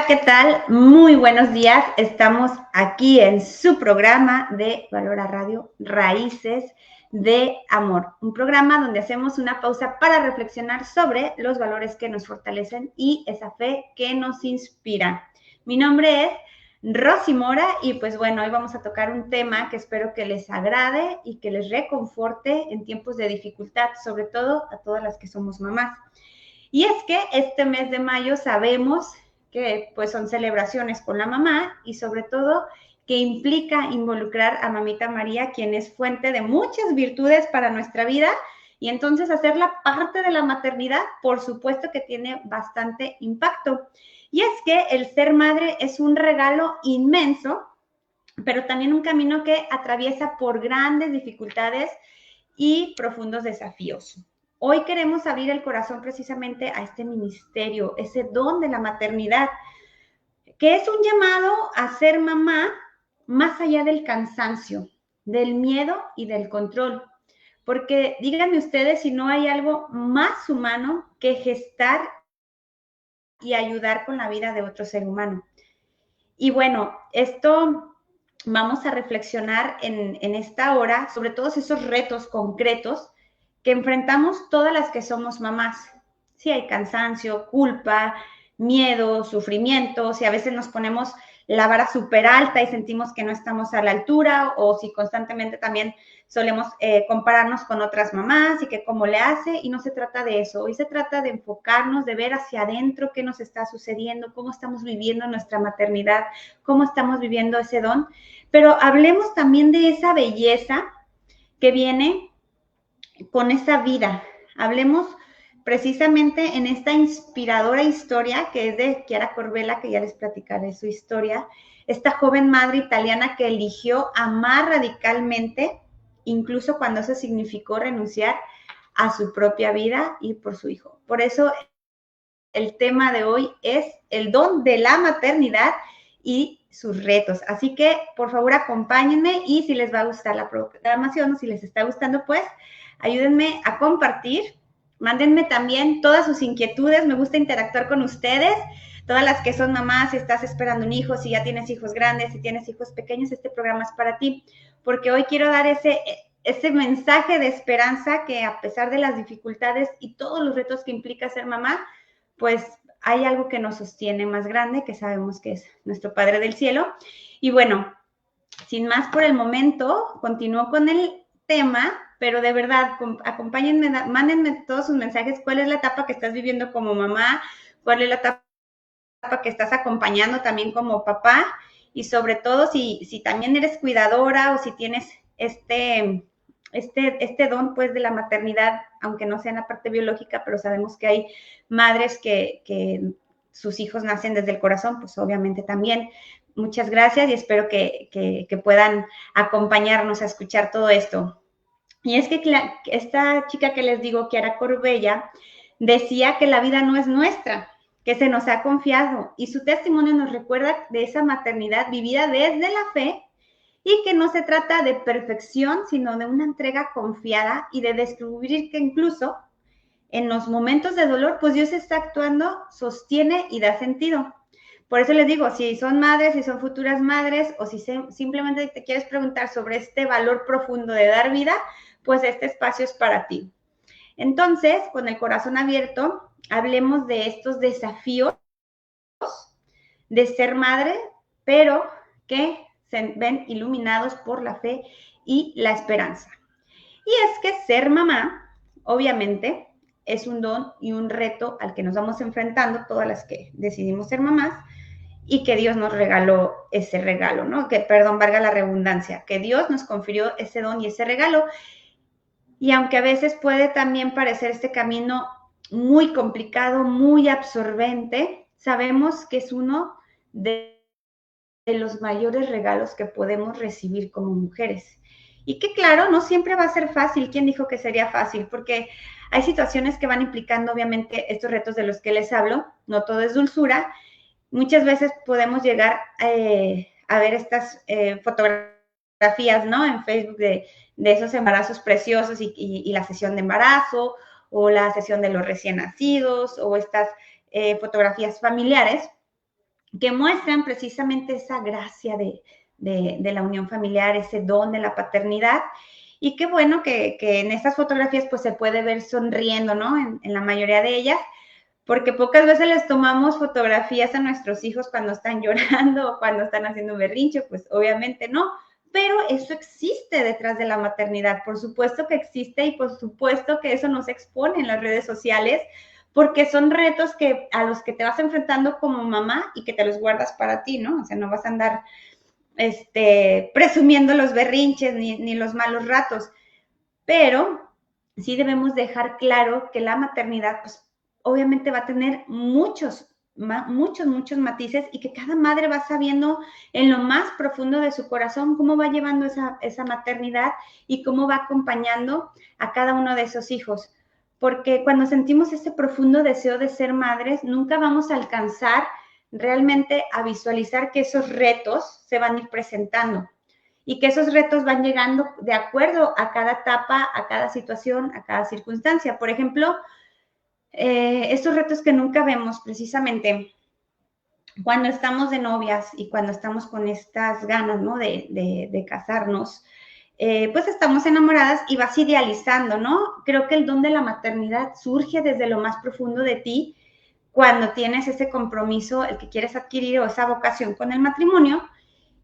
¿qué tal? Muy buenos días. Estamos aquí en su programa de Valora Radio, Raíces de Amor. Un programa donde hacemos una pausa para reflexionar sobre los valores que nos fortalecen y esa fe que nos inspira. Mi nombre es Rosy Mora y pues bueno, hoy vamos a tocar un tema que espero que les agrade y que les reconforte en tiempos de dificultad, sobre todo a todas las que somos mamás. Y es que este mes de mayo sabemos que pues son celebraciones con la mamá y sobre todo que implica involucrar a Mamita María, quien es fuente de muchas virtudes para nuestra vida, y entonces hacerla parte de la maternidad, por supuesto que tiene bastante impacto. Y es que el ser madre es un regalo inmenso, pero también un camino que atraviesa por grandes dificultades y profundos desafíos. Hoy queremos abrir el corazón precisamente a este ministerio, ese don de la maternidad, que es un llamado a ser mamá más allá del cansancio, del miedo y del control. Porque díganme ustedes si no hay algo más humano que gestar y ayudar con la vida de otro ser humano. Y bueno, esto vamos a reflexionar en esta hora sobre todos esos retos concretos que enfrentamos todas las que somos mamás. Si hay cansancio, culpa, miedo, sufrimiento, si a veces nos ponemos la vara súper alta y sentimos que no estamos a la altura, o si constantemente también solemos compararnos con otras mamás y que cómo le hace, y no se trata de eso. Hoy se trata de enfocarnos, de ver hacia adentro qué nos está sucediendo, cómo estamos viviendo nuestra maternidad, cómo estamos viviendo ese don, pero hablemos también de esa belleza que viene con esa vida. Hablemos precisamente en esta inspiradora historia que es de Chiara Corbella, que ya les platicaré su historia, esta joven madre italiana que eligió amar radicalmente, incluso cuando eso significó renunciar a su propia vida y por su hijo. Por eso el tema de hoy es el don de la maternidad y sus retos. Así que, por favor, acompáñenme y si les va a gustar la programación o si les está gustando, pues ayúdenme a compartir. Mándenme también todas sus inquietudes. Me gusta interactuar con ustedes. Todas las que son mamás, si estás esperando un hijo, si ya tienes hijos grandes, si tienes hijos pequeños, este programa es para ti. Porque hoy quiero dar ese mensaje de esperanza que a pesar de las dificultades y todos los retos que implica ser mamá, pues hay algo que nos sostiene más grande, que sabemos que es nuestro Padre del Cielo. Y bueno, sin más por el momento, continúo con el tema, pero de verdad, acompáñenme, mándenme todos sus mensajes, cuál es la etapa que estás viviendo como mamá, cuál es la etapa que estás acompañando también como papá, y sobre todo si también eres cuidadora o si tienes este don pues de la maternidad, aunque no sea en la parte biológica, pero sabemos que hay madres que sus hijos nacen desde el corazón, pues obviamente también. Muchas gracias y espero que puedan acompañarnos a escuchar todo esto. Y es que esta chica que les digo, Chiara Corbella, decía que la vida no es nuestra, que se nos ha confiado, y su testimonio nos recuerda de esa maternidad vivida desde la fe y que no se trata de perfección, sino de una entrega confiada y de descubrir que incluso en los momentos de dolor, pues Dios está actuando, sostiene y da sentido. Por eso les digo, si son madres, si son futuras madres, o si simplemente te quieres preguntar sobre este valor profundo de dar vida, pues este espacio es para ti. Entonces, con el corazón abierto, hablemos de estos desafíos de ser madre, pero que se ven iluminados por la fe y la esperanza. Y es que ser mamá, obviamente, es un don y un reto al que nos vamos enfrentando todas las que decidimos ser mamás y que Dios nos regaló ese regalo, ¿no? Que, perdón, valga la redundancia, que Dios nos confirió ese don y ese regalo. Y aunque a veces puede también parecer este camino muy complicado, muy absorbente, sabemos que es uno de los mayores regalos que podemos recibir como mujeres. Y que claro, no siempre va a ser fácil. ¿Quién dijo que sería fácil? Porque hay situaciones que van implicando obviamente estos retos de los que les hablo, no todo es dulzura. Muchas veces podemos llegar a ver estas fotografías, ¿no? En Facebook de esos embarazos preciosos y la sesión de embarazo o la sesión de los recién nacidos o estas fotografías familiares. que muestran precisamente esa gracia de la unión familiar, ese don de la paternidad. Y qué bueno que en estas fotografías pues se puede ver sonriendo, ¿no? En la mayoría de ellas, porque pocas veces les tomamos fotografías a nuestros hijos cuando están llorando o cuando están haciendo berrinche, pues obviamente no, pero eso existe detrás de la maternidad, por supuesto que existe y por supuesto que eso no se expone en las redes sociales, porque son retos a los que te vas enfrentando como mamá y que te los guardas para ti, ¿no? O sea, no vas a andar presumiendo los berrinches ni los malos ratos, pero sí debemos dejar claro que la maternidad, pues obviamente va a tener muchos matices y que cada madre va sabiendo en lo más profundo de su corazón cómo va llevando esa maternidad y cómo va acompañando a cada uno de esos hijos. Porque cuando sentimos ese profundo deseo de ser madres, nunca vamos a alcanzar realmente a visualizar que esos retos se van a ir presentando y que esos retos van llegando de acuerdo a cada etapa, a cada situación, a cada circunstancia. Por ejemplo, estos retos que nunca vemos precisamente cuando estamos de novias y cuando estamos con estas ganas, ¿no? de casarnos, pues estamos enamoradas y vas idealizando, ¿no? Creo que el don de la maternidad surge desde lo más profundo de ti cuando tienes ese compromiso, el que quieres adquirir o esa vocación con el matrimonio,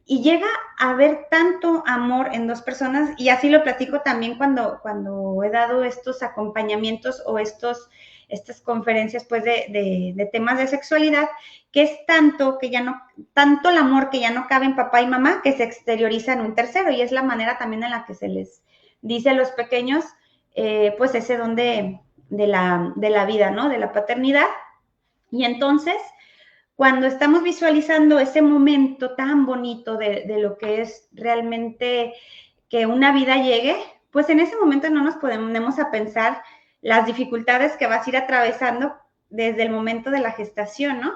y llega a haber tanto amor en dos personas, y así lo platico también cuando he dado estos acompañamientos o estas conferencias pues de temas de sexualidad, que es tanto el amor que ya no cabe en papá y mamá, que se exterioriza en un tercero, y es la manera también en la que se les dice a los pequeños, pues ese don de la vida, ¿no? De la paternidad. Y entonces, cuando estamos visualizando ese momento tan bonito de lo que es realmente que una vida llegue, pues en ese momento no nos ponemos a pensar las dificultades que vas a ir atravesando desde el momento de la gestación, ¿no?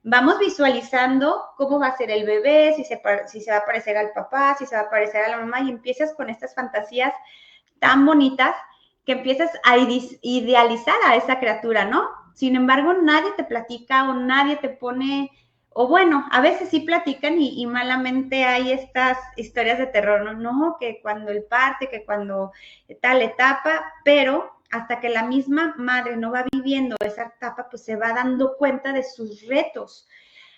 Vamos visualizando cómo va a ser el bebé, si se va a parecer al papá, si se va a parecer a la mamá, y empiezas con estas fantasías tan bonitas que empiezas a idealizar a esa criatura, ¿no? Sin embargo, nadie te platica o nadie te pone, o bueno, a veces sí platican y malamente hay estas historias de terror, ¿no? No, que cuando el parte, que cuando tal etapa, pero hasta que la misma madre no va viviendo esa etapa, pues se va dando cuenta de sus retos.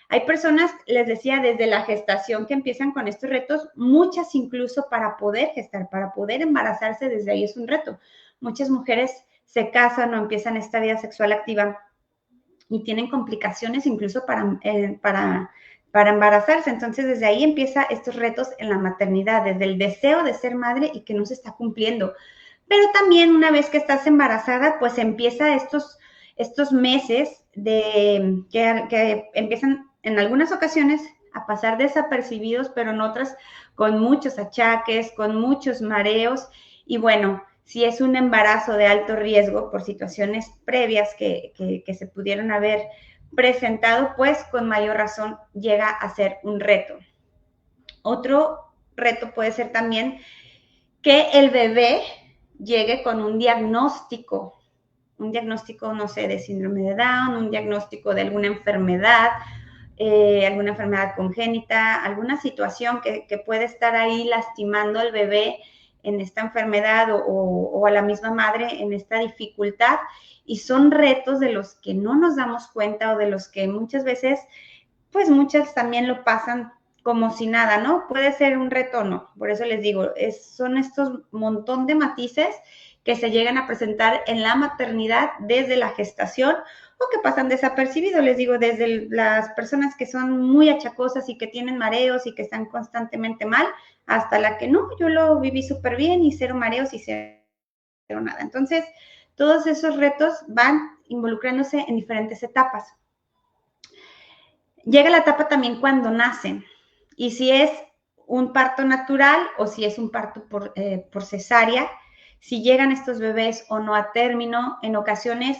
Hay personas, les decía, desde la gestación que empiezan con estos retos, muchas incluso para poder gestar, para poder embarazarse, desde ahí es un reto. Muchas mujeres se casan o empiezan esta vida sexual activa y tienen complicaciones incluso para embarazarse. Entonces, desde ahí empieza estos retos en la maternidad, desde el deseo de ser madre y que no se está cumpliendo. Pero también una vez que estás embarazada, pues empieza estos meses que empiezan en algunas ocasiones a pasar desapercibidos, pero en otras con muchos achaques, con muchos mareos. Y bueno, si es un embarazo de alto riesgo por situaciones previas que se pudieron haber presentado, pues con mayor razón llega a ser un reto. Otro reto puede ser también que el bebé llegue con un diagnóstico, no sé, de síndrome de Down, un diagnóstico de alguna enfermedad congénita, alguna situación que puede estar ahí lastimando al bebé en esta enfermedad o a la misma madre en esta dificultad, y son retos de los que no nos damos cuenta o de los que muchas veces, pues muchas también lo pasan como si nada, ¿no? Puede ser un reto o no, por eso les digo, son estos montón de matices que se llegan a presentar en la maternidad desde la gestación o que pasan desapercibidos, les digo, desde las personas que son muy achacosas y que tienen mareos y que están constantemente mal, hasta la que no, yo lo viví súper bien y cero mareos y cero nada. Entonces, todos esos retos van involucrándose en diferentes etapas. Llega la etapa también cuando nacen, y si es un parto natural o si es un parto por cesárea, si llegan estos bebés o no a término, en ocasiones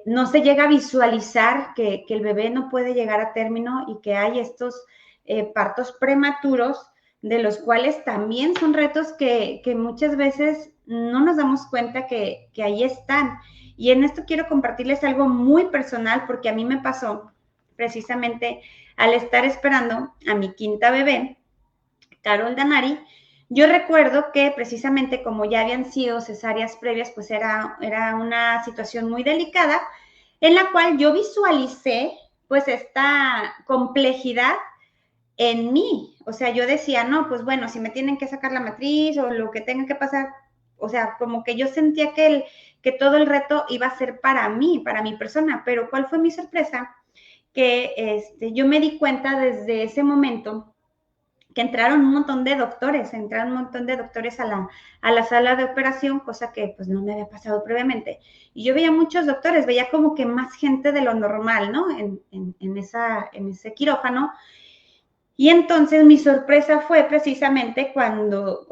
no se llega a visualizar que el bebé no puede llegar a término y que hay estos partos prematuros, de los cuales también son retos que muchas veces no nos damos cuenta que ahí están. Y en esto quiero compartirles algo muy personal porque a mí me pasó. precisamente al estar esperando a mi quinta bebé, Carol Danari, yo recuerdo que precisamente como ya habían sido cesáreas previas, pues era una situación muy delicada en la cual yo visualicé pues esta complejidad en mí. O sea, yo decía, no, pues bueno, si me tienen que sacar la matriz o lo que tenga que pasar, o sea, como que yo sentía que todo el reto iba a ser para mí, para mi persona, pero ¿cuál fue mi sorpresa? Que yo me di cuenta desde ese momento que entraron un montón de doctores a la sala de operación, cosa que pues no me había pasado previamente. Y yo veía muchos doctores, veía como que más gente de lo normal, ¿no? En ese quirófano. Y entonces mi sorpresa fue precisamente cuando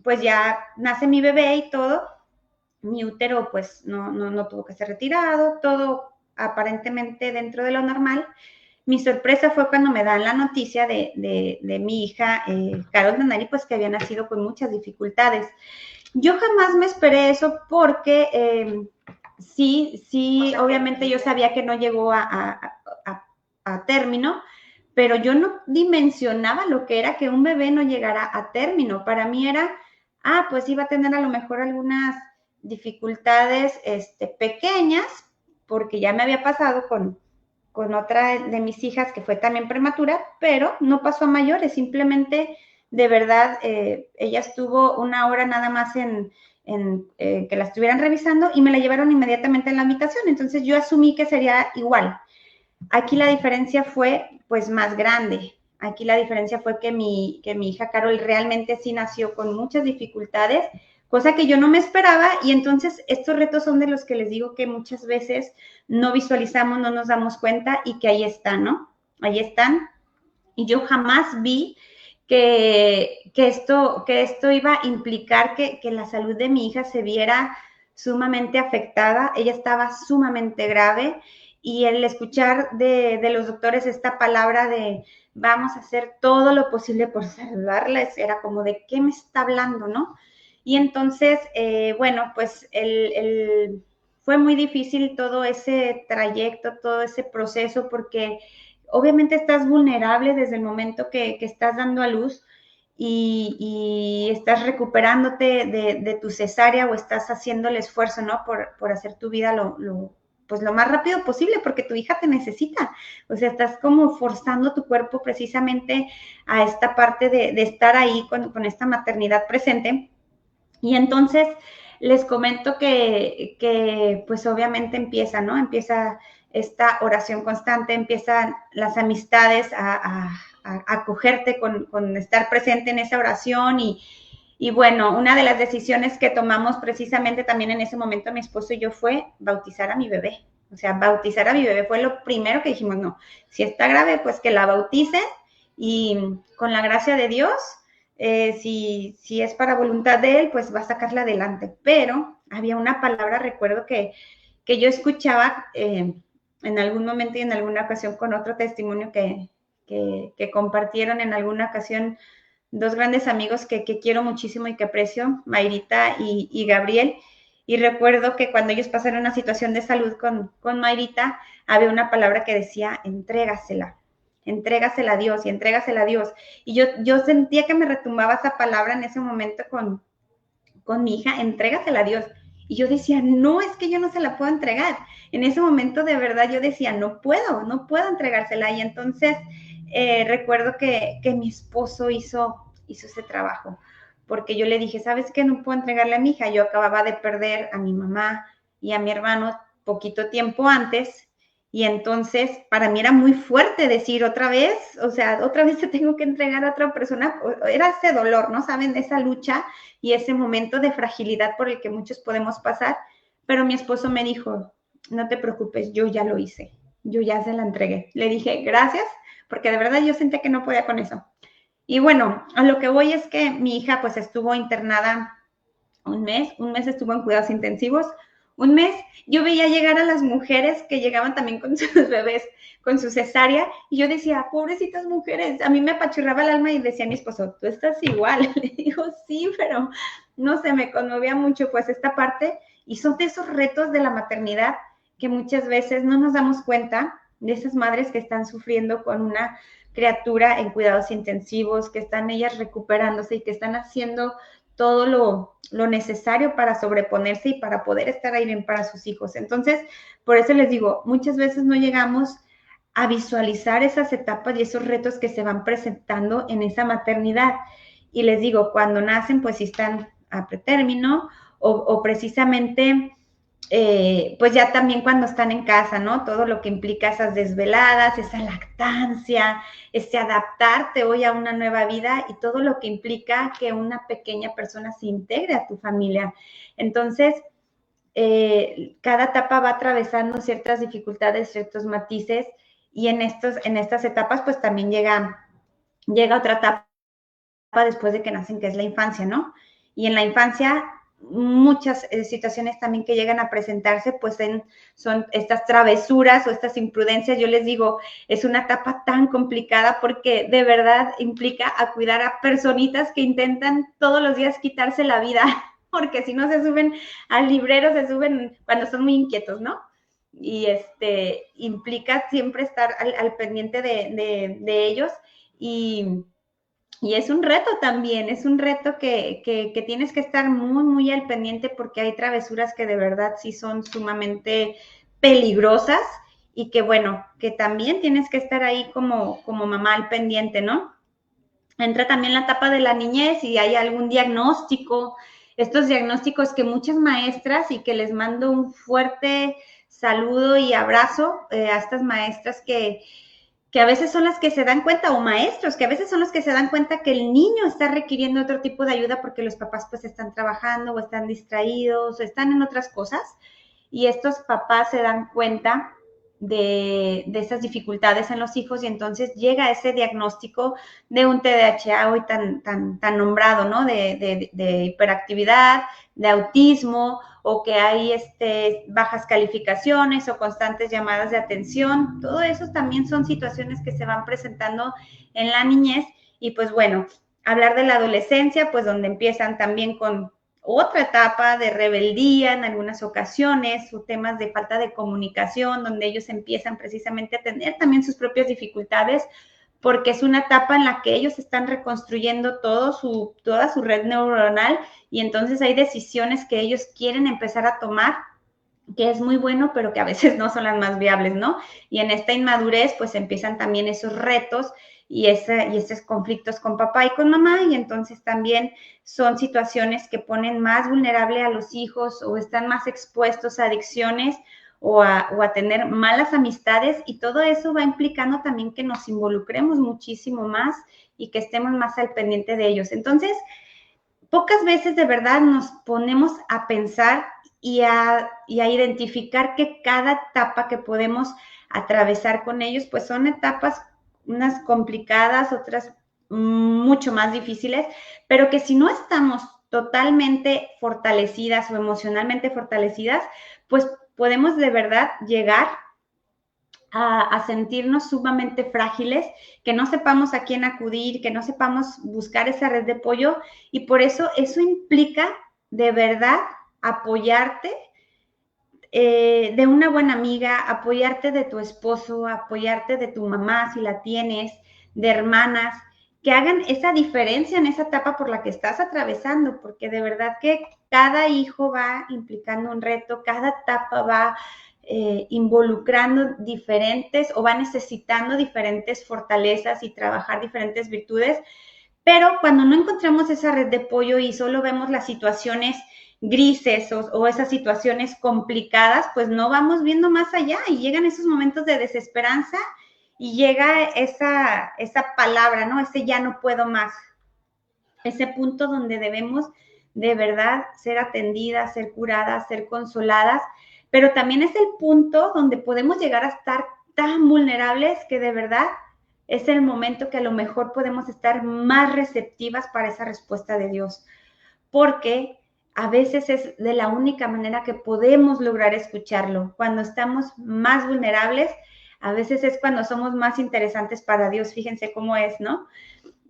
pues ya nace mi bebé y todo, mi útero pues no tuvo que ser retirado, todo aparentemente dentro de lo normal. Mi sorpresa fue cuando me dan la noticia de mi hija, Carol Danari, pues que había nacido con muchas dificultades. Yo jamás me esperé eso porque sí, obviamente yo sabía que no llegó a término, pero yo no dimensionaba lo que era que un bebé no llegara a término. Para mí era, pues iba a tener a lo mejor algunas dificultades pequeñas, porque ya me había pasado con otra de mis hijas que fue también prematura, pero no pasó a mayores, simplemente de verdad ella estuvo una hora nada más en que la estuvieran revisando y me la llevaron inmediatamente a la habitación, entonces yo asumí que sería igual. Aquí la diferencia fue pues más grande. Aquí la diferencia fue que mi hija Carol realmente sí nació con muchas dificultades, cosa que yo no me esperaba, y entonces estos retos son de los que les digo que muchas veces no visualizamos, no nos damos cuenta y que ahí están, ¿no? Ahí están. Y yo jamás vi que esto iba a implicar que la salud de mi hija se viera sumamente afectada. Ella estaba sumamente grave y el escuchar de los doctores esta palabra de vamos a hacer todo lo posible por salvarla, era como de qué me está hablando, ¿no? Y entonces, bueno, pues fue muy difícil todo ese trayecto, todo ese proceso, porque obviamente estás vulnerable desde el momento que estás dando a luz y estás recuperándote de tu cesárea o estás haciendo el esfuerzo, ¿no? Por hacer tu vida pues lo más rápido posible, porque tu hija te necesita. O sea, estás como forzando tu cuerpo precisamente a esta parte de estar ahí con esta maternidad presente. Y entonces les comento que pues obviamente empieza, ¿no? Empieza esta oración constante, empiezan las amistades a acogerte con estar presente en esa oración y bueno, una de las decisiones que tomamos precisamente también en ese momento mi esposo y yo fue bautizar a mi bebé. O sea, bautizar a mi bebé fue lo primero que dijimos, no, si está grave, pues que la bauticen y con la gracia de Dios, si es para voluntad de Él, pues va a sacarla adelante. Pero había una palabra, recuerdo que yo escuchaba en algún momento y en alguna ocasión con otro testimonio que compartieron en alguna ocasión dos grandes amigos que quiero muchísimo y que aprecio, Mayrita y Gabriel. Y recuerdo que cuando ellos pasaron una situación de salud con Mayrita, había una palabra que decía, entrégasela a Dios y entrégasela a Dios. Y yo sentía que me retumbaba esa palabra en ese momento con mi hija, entrégasela a Dios. Y yo decía, no, es que yo no se la puedo entregar. En ese momento de verdad yo decía, no puedo entregársela. Y entonces recuerdo que mi esposo hizo ese trabajo, porque yo le dije, ¿sabes qué? No puedo entregarle a mi hija. Yo acababa de perder a mi mamá y a mi hermano poquito tiempo antes, y entonces para mí era muy fuerte decir otra vez, o sea, otra vez te tengo que entregar a otra persona. Era ese dolor, ¿no? ¿Saben? Esa lucha y ese momento de fragilidad por el que muchos podemos pasar. Pero mi esposo me dijo, no te preocupes, yo ya lo hice, yo ya se la entregué. Le dije, gracias, porque de verdad yo sentía que no podía con eso. Y bueno, a lo que voy es que mi hija pues estuvo internada un mes estuvo en cuidados intensivos, un mes. Yo veía llegar a las mujeres que llegaban también con sus bebés, con su cesárea, y yo decía, pobrecitas mujeres, a mí me apachurraba el alma y decía a mi esposo, tú estás igual. Le digo, sí, pero no sé, me conmovía mucho pues esta parte, y son de esos retos de la maternidad que muchas veces no nos damos cuenta de esas madres que están sufriendo con una criatura en cuidados intensivos, que están ellas recuperándose y que están haciendo todo lo necesario para sobreponerse y para poder estar ahí bien para sus hijos. Entonces, por eso les digo, muchas veces no llegamos a visualizar esas etapas y esos retos que se van presentando en esa maternidad. Y les digo, cuando nacen, pues si están a pretérmino o precisamente pues ya también cuando están en casa, ¿no? Todo lo que implica esas desveladas, esa lactancia, ese adaptarte hoy a una nueva vida y todo lo que implica que una pequeña persona se integre a tu familia. Entonces, cada etapa va atravesando ciertas dificultades, ciertos matices y en estas etapas pues también llega otra etapa después de que nacen, que es la infancia, ¿no? Y en la infancia muchas situaciones también que llegan a presentarse, pues son estas travesuras o estas imprudencias. Yo les digo, es una etapa tan complicada porque de verdad implica a cuidar a personitas que intentan todos los días quitarse la vida, porque si no se suben al librero, se suben cuando son muy inquietos, ¿no? Y implica siempre estar al pendiente de ellos y es un reto también, es un reto que tienes que estar muy, muy al pendiente porque hay travesuras que de verdad sí son sumamente peligrosas y que bueno, que también tienes que estar ahí como mamá al pendiente, ¿no? Entra también la etapa de la niñez y hay algún diagnóstico, estos diagnósticos que muchas maestras y que les mando un fuerte saludo y abrazo a estas maestras que a veces son las que se dan cuenta, o maestros, que a veces son los que se dan cuenta que el niño está requiriendo otro tipo de ayuda porque los papás pues están trabajando o están distraídos o están en otras cosas y estos papás se dan cuenta de esas dificultades en los hijos y entonces llega ese diagnóstico de un TDAH hoy tan nombrado, ¿no? De hiperactividad, de autismo o que hay bajas calificaciones o constantes llamadas de atención. Todo eso también son situaciones que se van presentando en la niñez y pues bueno, hablar de la adolescencia, pues donde empiezan también con otra etapa de rebeldía en algunas ocasiones o temas de falta de comunicación, donde ellos empiezan precisamente a tener también sus propias dificultades, porque es una etapa en la que ellos están reconstruyendo toda su red neuronal y entonces hay decisiones que ellos quieren empezar a tomar que es muy bueno, pero que a veces no son las más viables, ¿no? Y en esta inmadurez, pues empiezan también esos retos y esos conflictos con papá y con mamá, y entonces también son situaciones que ponen más vulnerable a los hijos o están más expuestos a adicciones o a tener malas amistades, y todo eso va implicando también que nos involucremos muchísimo más y que estemos más al pendiente de ellos. Entonces, pocas veces de verdad nos ponemos a pensar y a identificar que cada etapa que podemos atravesar con ellos, pues son etapas, unas complicadas, otras mucho más difíciles, pero que si no estamos totalmente fortalecidas o emocionalmente fortalecidas, pues podemos de verdad llegar a sentirnos sumamente frágiles, que no sepamos a quién acudir, que no sepamos buscar esa red de apoyo y por eso implica de verdad apoyarte de una buena amiga, apoyarte de tu esposo, apoyarte de tu mamá si la tienes, de hermanas, que hagan esa diferencia en esa etapa por la que estás atravesando, porque de verdad que cada hijo va implicando un reto, cada etapa va involucrando diferentes o va necesitando diferentes fortalezas y trabajar diferentes virtudes, pero cuando no encontramos esa red de apoyo y solo vemos las situaciones grises o esas situaciones complicadas, pues no vamos viendo más allá y llegan esos momentos de desesperanza y llega esa palabra, ¿no? Ese ya no puedo más, ese punto donde debemos de verdad ser atendidas, ser curadas, ser consoladas, pero también es el punto donde podemos llegar a estar tan vulnerables que de verdad es el momento que a lo mejor podemos estar más receptivas para esa respuesta de Dios, porque a veces es de la única manera que podemos lograr escucharlo. Cuando estamos más vulnerables, a veces es cuando somos más interesantes para Dios. Fíjense cómo es, ¿no?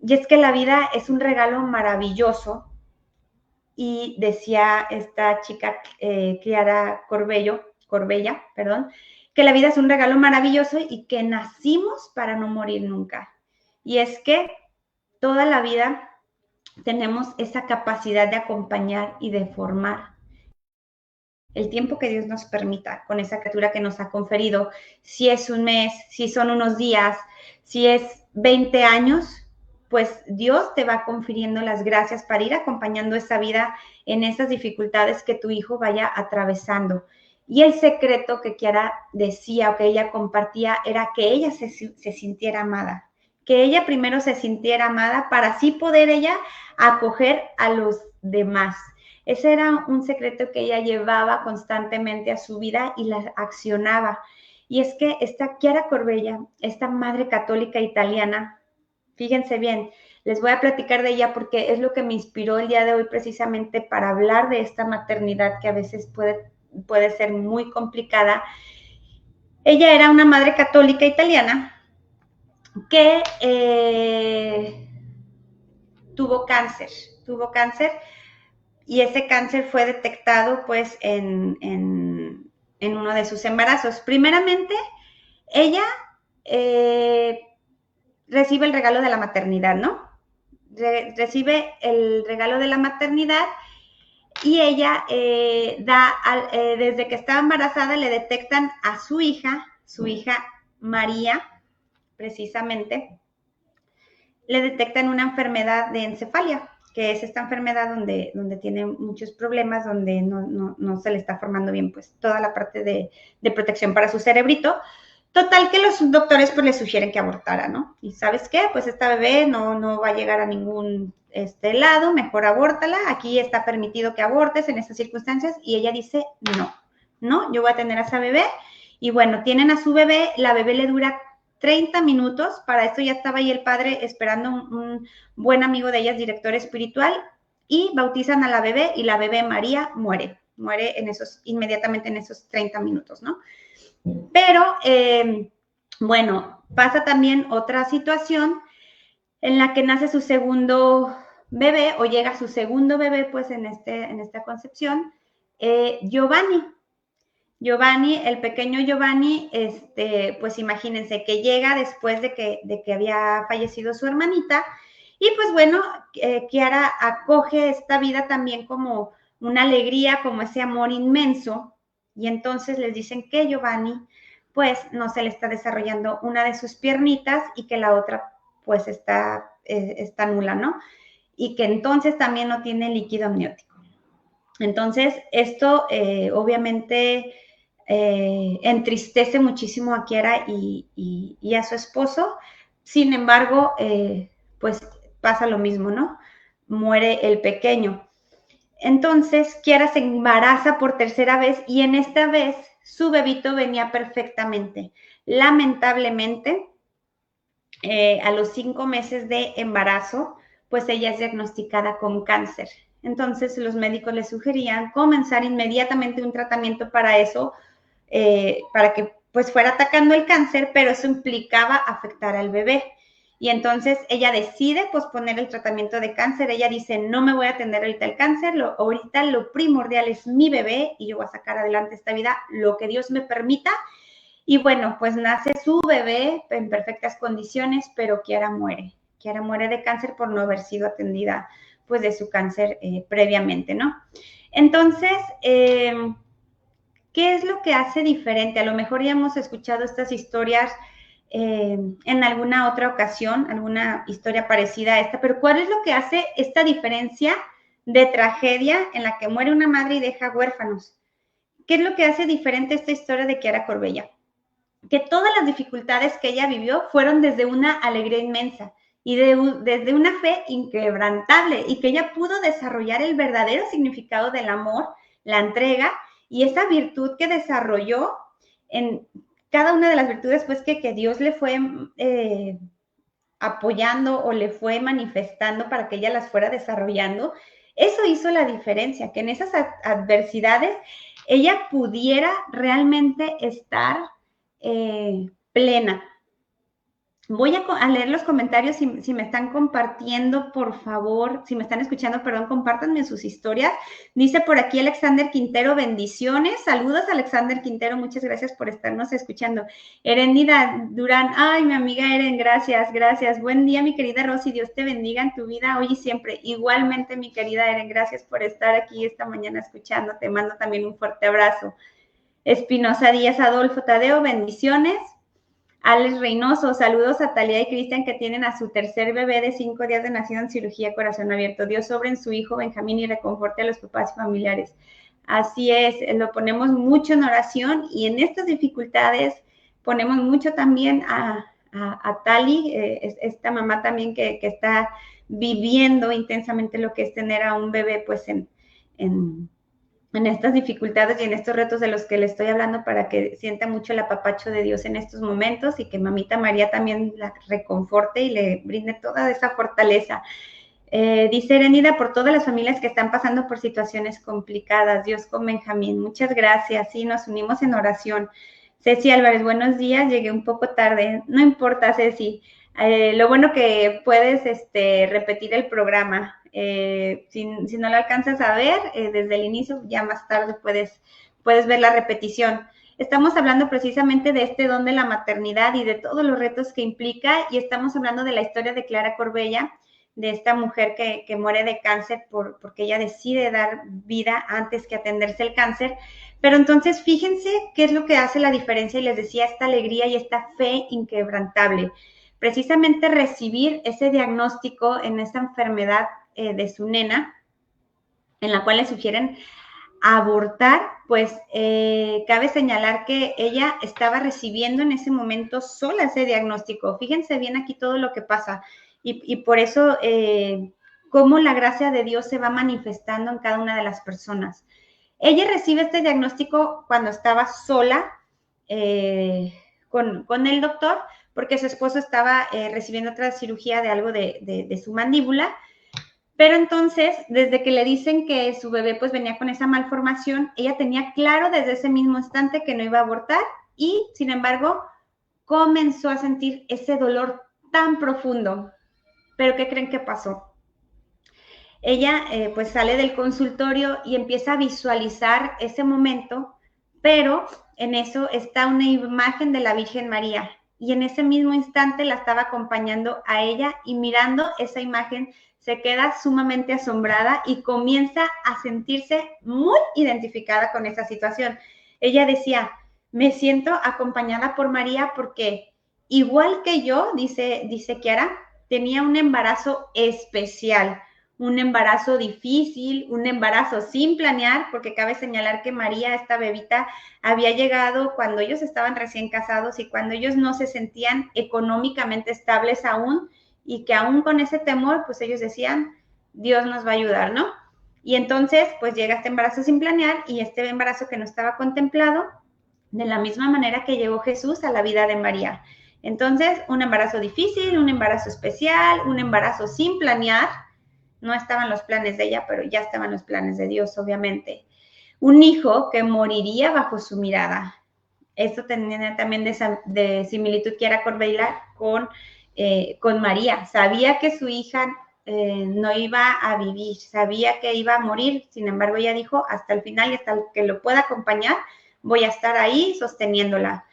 Y es que la vida es un regalo maravilloso. Y decía esta chica, Clara Corbella, perdón, que la vida es un regalo maravilloso y que nacimos para no morir nunca. Y es que toda la vida tenemos esa capacidad de acompañar y de formar. El tiempo que Dios nos permita con esa criatura que nos ha conferido, si es un mes, si son unos días, si es 20 años, pues Dios te va confiriendo las gracias para ir acompañando esa vida en esas dificultades que tu hijo vaya atravesando. Y el secreto que Kiara decía o que ella compartía era que ella se sintiera amada, que ella primero se sintiera amada para así poder ella acoger a los demás. Ese era un secreto que ella llevaba constantemente a su vida y la accionaba. Y es que esta Chiara Corbella, esta madre católica italiana, fíjense bien, les voy a platicar de ella porque es lo que me inspiró el día de hoy precisamente para hablar de esta maternidad que a veces puede ser muy complicada. Ella era una madre católica italiana que tuvo cáncer y ese cáncer fue detectado pues en uno de sus embarazos. Primeramente, ella recibe el regalo de la maternidad, ¿no? Recibe el regalo de la maternidad y ella desde que estaba embarazada le detectan a su hija María, precisamente, le detectan una enfermedad de encefalia, que es esta enfermedad donde tiene muchos problemas, donde no se le está formando bien pues toda la parte de protección para su cerebrito. Total que los doctores pues le sugieren que abortara, ¿no? Y ¿sabes qué? Pues esta bebé no va a llegar a ningún lado, mejor abórtala, aquí está permitido que abortes en estas circunstancias, y ella dice, no, yo voy a tener a esa bebé, y bueno, tienen a su bebé, la bebé le dura 30 minutos, para esto ya estaba ahí el padre esperando un buen amigo de ella, director espiritual, y bautizan a la bebé, y la bebé María muere inmediatamente en esos 30 minutos, ¿no? Pero, bueno, pasa también otra situación en la que nace su segundo bebé, o llega su segundo bebé, pues, en esta concepción, Giovanni, el pequeño Giovanni, pues imagínense que llega después de que había fallecido su hermanita, y pues bueno, Chiara acoge esta vida también como una alegría, como ese amor inmenso, y entonces les dicen que Giovanni, pues no se le está desarrollando una de sus piernitas y que la otra pues está nula, ¿no? Y que entonces también no tiene líquido amniótico. Entonces, esto obviamente entristece muchísimo a Chiara y a su esposo. Sin embargo, pues pasa lo mismo, ¿no? Muere el pequeño. Entonces, Chiara se embaraza por tercera vez y en esta vez su bebito venía perfectamente. Lamentablemente, a los 5 meses de embarazo, pues ella es diagnosticada con cáncer. Entonces los médicos le sugerían comenzar inmediatamente un tratamiento para eso, para que pues fuera atacando el cáncer, pero eso implicaba afectar al bebé. Y entonces ella decide posponer el tratamiento de cáncer. Ella dice, no me voy a atender ahorita el cáncer, ahorita lo primordial es mi bebé y yo voy a sacar adelante esta vida, lo que Dios me permita. Y bueno, pues nace su bebé en perfectas condiciones, pero Chiara muere. Chiara muere de cáncer por no haber sido atendida pues de su cáncer previamente, ¿no? Entonces, ¿qué es lo que hace diferente? A lo mejor ya hemos escuchado estas historias en alguna otra ocasión, alguna historia parecida a esta, pero ¿cuál es lo que hace esta diferencia de tragedia en la que muere una madre y deja huérfanos? ¿Qué es lo que hace diferente esta historia de Chiara Corbella? Que todas las dificultades que ella vivió fueron desde una alegría inmensa y desde una fe inquebrantable, y que ella pudo desarrollar el verdadero significado del amor, la entrega y esa virtud que desarrolló en cada una de las virtudes pues que Dios le fue apoyando o le fue manifestando para que ella las fuera desarrollando. Eso hizo la diferencia, que en esas adversidades ella pudiera realmente estar plena. Voy a leer los comentarios si me están compartiendo, por favor, si me están escuchando, perdón, compártanme sus historias. Dice por aquí Alexander Quintero, bendiciones. Saludos, Alexander Quintero, muchas gracias por estarnos escuchando. Erenida Durán, ay, mi amiga Eren, gracias, gracias. Buen día, mi querida Rosy, Dios te bendiga en tu vida hoy y siempre. Igualmente, mi querida Eren, gracias por estar aquí esta mañana escuchando. Te mando también un fuerte abrazo. Espinosa Díaz Adolfo Tadeo, bendiciones. Alex Reynoso, saludos a Talía y Cristian que tienen a su tercer bebé de 5 días de nacido en cirugía corazón abierto. Dios sobre en su hijo Benjamín y reconforte a los papás y familiares. Así es, lo ponemos mucho en oración y en estas dificultades ponemos mucho también a Tali, esta mamá también que está viviendo intensamente lo que es tener a un bebé pues en estas dificultades y en estos retos de los que le estoy hablando para que sienta mucho el apapacho de Dios en estos momentos y que mamita María también la reconforte y le brinde toda esa fortaleza. Dice Erenida, por todas las familias que están pasando por situaciones complicadas, Dios con Benjamín, muchas gracias, sí, nos unimos en oración. Ceci Álvarez, buenos días, llegué un poco tarde, no importa Ceci, lo bueno que puedes repetir el programa, si no lo alcanzas a ver desde el inicio, ya más tarde puedes ver la repetición. Estamos hablando precisamente de este don de la maternidad y de todos los retos que implica y estamos hablando de la historia de Clara Corbella, de esta mujer que muere de cáncer porque ella decide dar vida antes que atenderse el cáncer. Pero entonces fíjense qué es lo que hace la diferencia y les decía esta alegría y esta fe inquebrantable. Precisamente recibir ese diagnóstico en esta enfermedad de su nena, en la cual le sugieren abortar, pues cabe señalar que ella estaba recibiendo en ese momento sola ese diagnóstico. Fíjense bien aquí todo lo que pasa y por eso cómo la gracia de Dios se va manifestando en cada una de las personas. Ella recibe este diagnóstico cuando estaba sola con el doctor, porque su esposo estaba recibiendo otra cirugía de algo de su mandíbula. Pero entonces, desde que le dicen que su bebé pues venía con esa malformación, ella tenía claro desde ese mismo instante que no iba a abortar y, sin embargo, comenzó a sentir ese dolor tan profundo. ¿Pero qué creen que pasó? Ella pues sale del consultorio y empieza a visualizar ese momento, pero en eso está una imagen de la Virgen María y en ese mismo instante la estaba acompañando a ella y mirando esa imagen se queda sumamente asombrada y comienza a sentirse muy identificada con esa situación. Ella decía, me siento acompañada por María porque igual que yo, dice Kiara, tenía un embarazo especial, un embarazo difícil, un embarazo sin planear, porque cabe señalar que María, esta bebita, había llegado cuando ellos estaban recién casados y cuando ellos no se sentían económicamente estables aún, y que aún con ese temor, pues ellos decían, Dios nos va a ayudar, ¿no? Y entonces, pues llega este embarazo sin planear y este embarazo que no estaba contemplado, de la misma manera que llegó Jesús a la vida de María. Entonces, un embarazo difícil, un embarazo especial, un embarazo sin planear, no estaban los planes de ella, pero ya estaban los planes de Dios, obviamente. Un hijo que moriría bajo su mirada. Esto tenía también de similitud que era Corbella con María. Sabía que su hija no iba a vivir, sabía que iba a morir, sin embargo ella dijo, hasta el final y hasta el que lo pueda acompañar, voy a estar ahí sosteniéndola.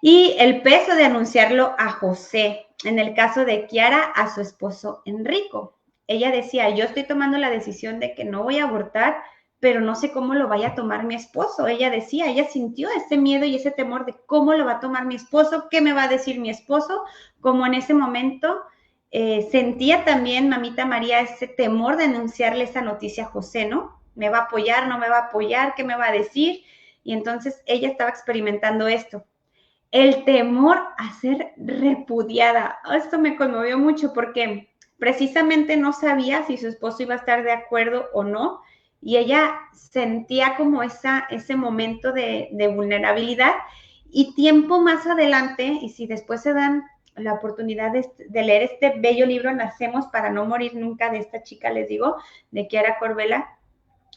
Y el peso de anunciarlo a José, en el caso de Kiara, a su esposo Enrico. Ella decía, yo estoy tomando la decisión de que no voy a abortar, pero no sé cómo lo vaya a tomar mi esposo. Ella decía, ella sintió ese miedo y ese temor de cómo lo va a tomar mi esposo, qué me va a decir mi esposo, como en ese momento sentía también mamita María ese temor de anunciarle esa noticia a José, ¿no? ¿Me va a apoyar, no me va a apoyar? ¿Qué me va a decir? Y entonces ella estaba experimentando esto. El temor a ser repudiada. Esto me conmovió mucho porque precisamente no sabía si su esposo iba a estar de acuerdo o no, y ella sentía como ese momento de vulnerabilidad, y tiempo más adelante, y si después se dan la oportunidad de leer este bello libro, Nacemos para no morir nunca, de esta chica, les digo, de Kiara Corbella,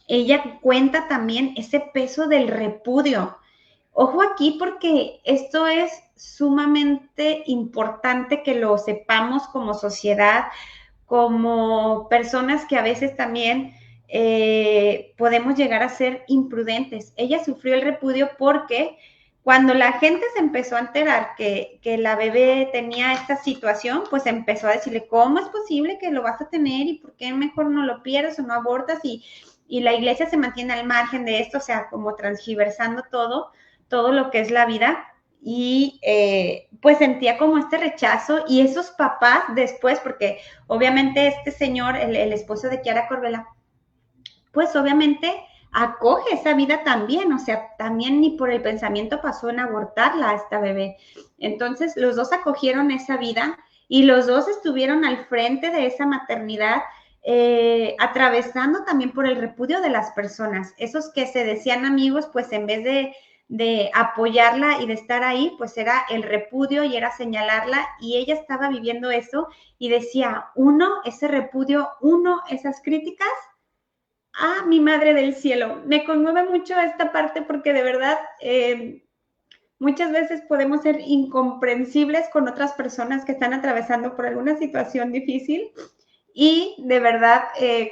ella cuenta también ese peso del repudio, Ojo aquí porque esto es sumamente importante que lo sepamos como sociedad, como personas que a veces también podemos llegar a ser imprudentes. Ella sufrió el repudio porque cuando la gente se empezó a enterar que la bebé tenía esta situación, pues empezó a decirle, ¿cómo es posible que lo vas a tener y por qué mejor no lo pierdes o no abortas? Y la iglesia se mantiene al margen de esto, o sea, como transgiversando todo lo que es la vida. Y pues sentía como este rechazo y esos papás después, porque obviamente este señor, el esposo de Kiara Corbella, pues obviamente acoge esa vida también, o sea, también ni por el pensamiento pasó en abortarla a esta bebé. Entonces, los dos acogieron esa vida y los dos estuvieron al frente de esa maternidad, atravesando también por el repudio de las personas. Esos que se decían amigos, pues en vez de apoyarla y de estar ahí, pues era el repudio y era señalarla y ella estaba viviendo eso y decía, uno, ese repudio, uno, esas críticas, ah, mi madre del cielo. Me conmueve mucho esta parte porque de verdad muchas veces podemos ser incomprensibles con otras personas que están atravesando por alguna situación difícil y de verdad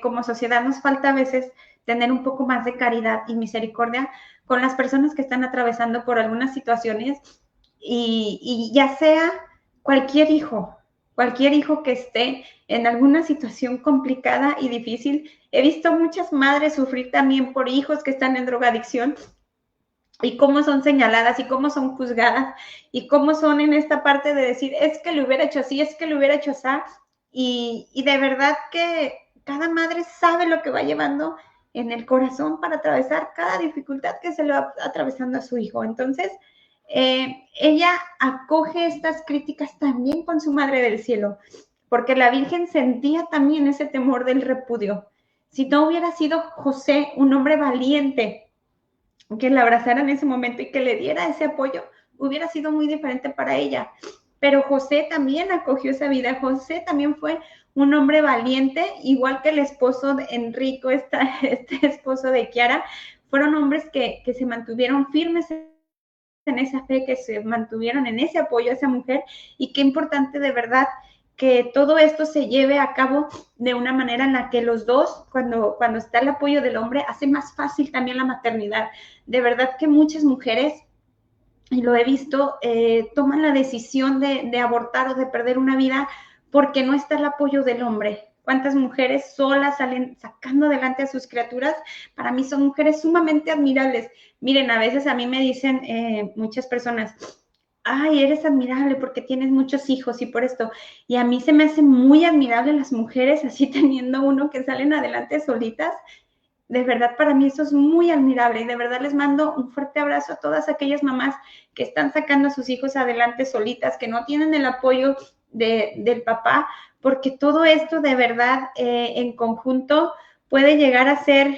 como sociedad nos falta a veces tener un poco más de caridad y misericordia con las personas que están atravesando por algunas situaciones y ya sea cualquier hijo que esté en alguna situación complicada y difícil. He visto muchas madres sufrir también por hijos que están en drogadicción y cómo son señaladas y cómo son juzgadas y cómo son en esta parte de decir, es que lo hubiera hecho así, es que lo hubiera hecho así. Y de verdad que cada madre sabe lo que va llevando en el corazón para atravesar cada dificultad que se le va atravesando a su hijo. Entonces, ella acoge estas críticas también con su Madre del Cielo, porque la Virgen sentía también ese temor del repudio. Si no hubiera sido José un hombre valiente, que la abrazara en ese momento y que le diera ese apoyo, hubiera sido muy diferente para ella. Pero José también acogió esa vida. José también fue un hombre valiente, igual que el esposo de Enrico, este esposo de Kiara, fueron hombres que se mantuvieron firmes en esa fe, que se mantuvieron en ese apoyo a esa mujer. Y qué importante de verdad que todo esto se lleve a cabo de una manera en la que los dos, cuando está el apoyo del hombre, hace más fácil también la maternidad. De verdad que muchas mujeres, y lo he visto, toman la decisión de abortar o de perder una vida porque no está el apoyo del hombre. ¿Cuántas mujeres solas salen sacando adelante a sus criaturas? Para mí son mujeres sumamente admirables. Miren, a veces a mí me dicen muchas personas, ay, eres admirable porque tienes muchos hijos y por esto. Y a mí se me hace muy admirable las mujeres así teniendo uno que salen adelante solitas. De verdad, para mí eso es muy admirable y de verdad les mando un fuerte abrazo a todas aquellas mamás que están sacando a sus hijos adelante solitas, que no tienen el apoyo del papá, porque todo esto de verdad en conjunto puede llegar a ser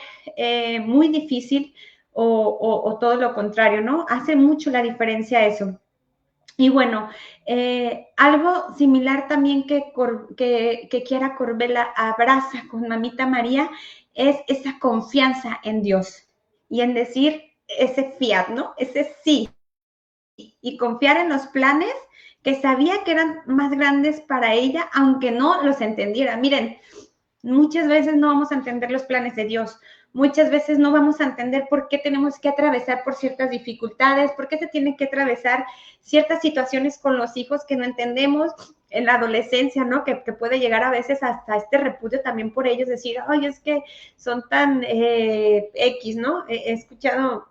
muy difícil o todo lo contrario, ¿no? Hace mucho la diferencia eso. Y bueno, algo similar también que Kiara Corbella abraza con Mamita María es esa confianza en Dios y en decir ese fiat, ¿no? Ese sí. Y confiar en los planes que sabía que eran más grandes para ella, aunque no los entendiera. Miren, muchas veces no vamos a entender los planes de Dios. Muchas veces no vamos a entender por qué tenemos que atravesar por ciertas dificultades, por qué se tienen que atravesar ciertas situaciones con los hijos que no entendemos en la adolescencia, ¿no? Que puede llegar a veces hasta este repudio también por ellos, decir, ay, es que son tan X, ¿no? He escuchado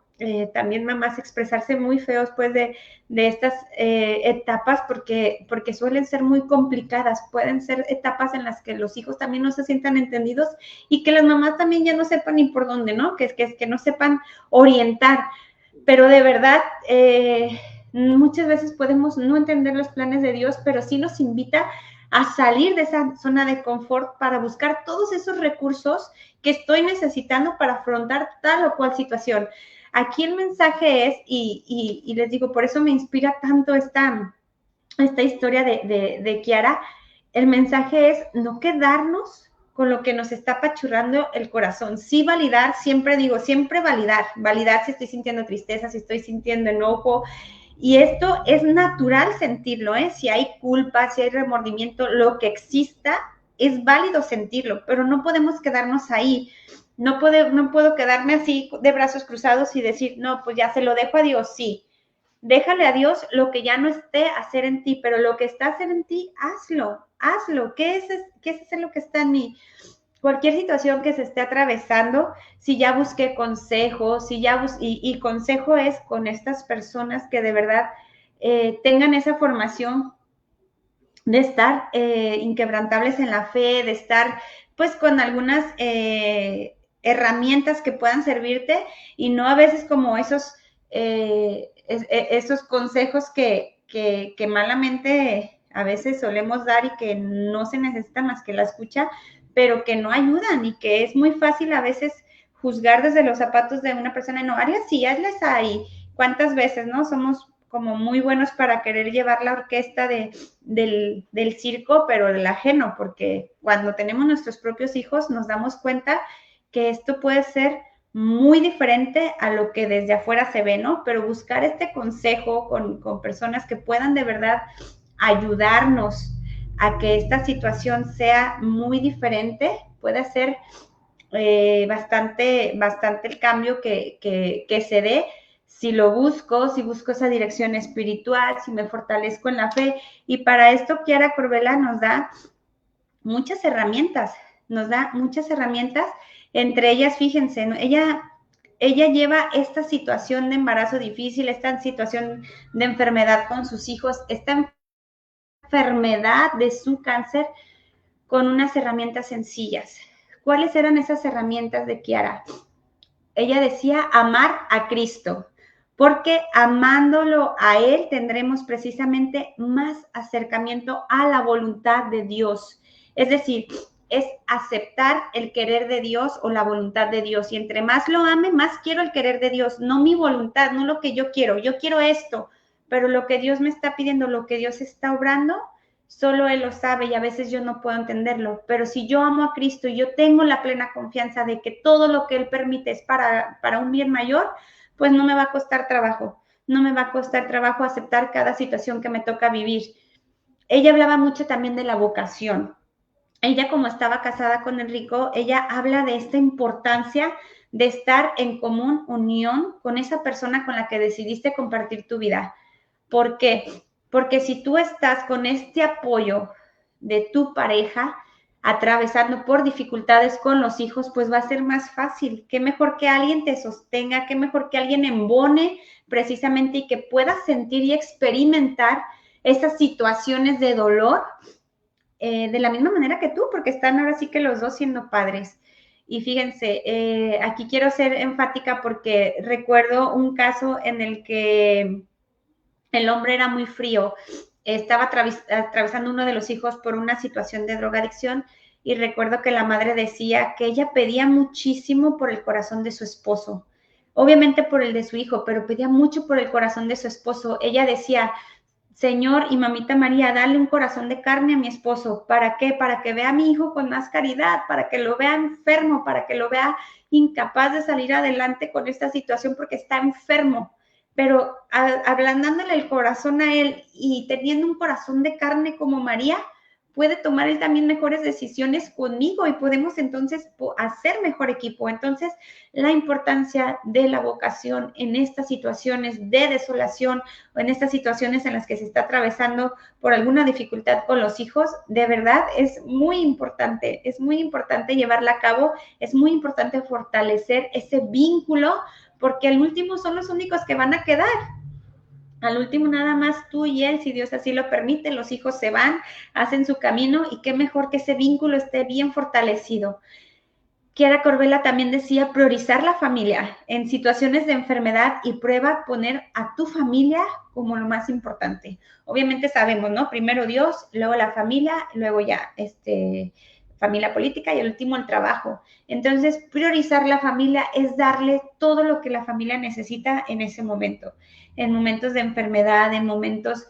también mamás expresarse muy feos pues de estas etapas porque suelen ser muy complicadas, pueden ser etapas en las que los hijos también no se sientan entendidos y que las mamás también ya no sepan ni por dónde, ¿no? Que no sepan orientar, pero de verdad muchas veces podemos no entender los planes de Dios, pero sí nos invita a salir de esa zona de confort para buscar todos esos recursos que estoy necesitando para afrontar tal o cual situación. Aquí el mensaje es, y les digo, por eso me inspira tanto esta historia de Kiara, el mensaje es no quedarnos con lo que nos está apachurrando el corazón. Sí validar, siempre digo, siempre validar si estoy sintiendo tristeza, si estoy sintiendo enojo. Y esto es natural sentirlo, ¿eh? Si hay culpa, si hay remordimiento, lo que exista, es válido sentirlo, pero no podemos quedarnos ahí. No puedo quedarme así de brazos cruzados y decir, no, pues ya se lo dejo a Dios, sí. Déjale a Dios lo que ya no esté a hacer en ti, pero lo que está a hacer en ti, hazlo. ¿Qué es hacer lo que está en mí? Cualquier situación que se esté atravesando, si ya busqué consejo, y consejo es con estas personas que de verdad tengan esa formación de estar inquebrantables en la fe, de estar pues con algunas herramientas que puedan servirte y no a veces como esos consejos que malamente a veces solemos dar y que no se necesita más que la escucha, pero que no ayudan y que es muy fácil a veces juzgar desde los zapatos de una persona, no, hazle así, hazles ahí. ¿Cuántas veces, no? Somos como muy buenos para querer llevar la orquesta del circo, pero del ajeno, porque cuando tenemos nuestros propios hijos nos damos cuenta que esto puede ser muy diferente a lo que desde afuera se ve, ¿no? Pero buscar este consejo con personas que puedan de verdad ayudarnos a que esta situación sea muy diferente, puede ser bastante el cambio que se dé si busco esa dirección espiritual, si me fortalezco en la fe. Y para esto Chiara Corbella nos da muchas herramientas, entre ellas, fíjense, ¿no? Ella lleva esta situación de embarazo difícil, esta situación de enfermedad con sus hijos, esta enfermedad de su cáncer con unas herramientas sencillas. ¿Cuáles eran esas herramientas de Chiara? Ella decía amar a Cristo, porque amándolo a Él tendremos precisamente más acercamiento a la voluntad de Dios. Es decir, es aceptar el querer de Dios o la voluntad de Dios. Y entre más lo ame, más quiero el querer de Dios, no mi voluntad, no lo que yo quiero. Yo quiero esto, pero lo que Dios me está pidiendo, lo que Dios está obrando, solo Él lo sabe y a veces yo no puedo entenderlo, pero si yo amo a Cristo y yo tengo la plena confianza de que todo lo que Él permite es para un bien mayor, pues no me va a costar trabajo, no me va a costar trabajo aceptar cada situación que me toca vivir. Ella hablaba mucho también de la vocación. Ella, como estaba casada con Enrico, ella habla de esta importancia de estar en común unión con esa persona con la que decidiste compartir tu vida. ¿Por qué? Porque si tú estás con este apoyo de tu pareja, atravesando por dificultades con los hijos, pues va a ser más fácil. Qué mejor que alguien te sostenga, qué mejor que alguien embone precisamente y que puedas sentir y experimentar esas situaciones de dolor de la misma manera que tú, porque están ahora sí que los dos siendo padres. Y fíjense, aquí quiero ser enfática porque recuerdo un caso en el que el hombre era muy frío, estaba atravesando uno de los hijos por una situación de drogadicción y recuerdo que la madre decía que ella pedía muchísimo por el corazón de su esposo, obviamente por el de su hijo, pero pedía mucho por el corazón de su esposo. Ella decía, Señor y mamita María, dale un corazón de carne a mi esposo. ¿Para qué? Para que vea a mi hijo con más caridad, para que lo vea enfermo, para que lo vea incapaz de salir adelante con esta situación porque está enfermo. Pero ablandándole el corazón a él y teniendo un corazón de carne como María, puede tomar él también mejores decisiones conmigo y podemos entonces hacer mejor equipo. Entonces, la importancia de la vocación en estas situaciones de desolación o en estas situaciones en las que se está atravesando por alguna dificultad con los hijos, de verdad es muy importante llevarla a cabo, es muy importante fortalecer ese vínculo, porque al último son los únicos que van a quedar. Al último nada más tú y él, si Dios así lo permite, los hijos se van, hacen su camino y qué mejor que ese vínculo esté bien fortalecido. Chiara Corbella también decía priorizar la familia en situaciones de enfermedad y prueba poner a tu familia como lo más importante. Obviamente sabemos, ¿no? Primero Dios, luego la familia, luego ya familia política y el último el trabajo. Entonces, priorizar la familia es darle todo lo que la familia necesita en ese momento, en momentos de enfermedad, en momentos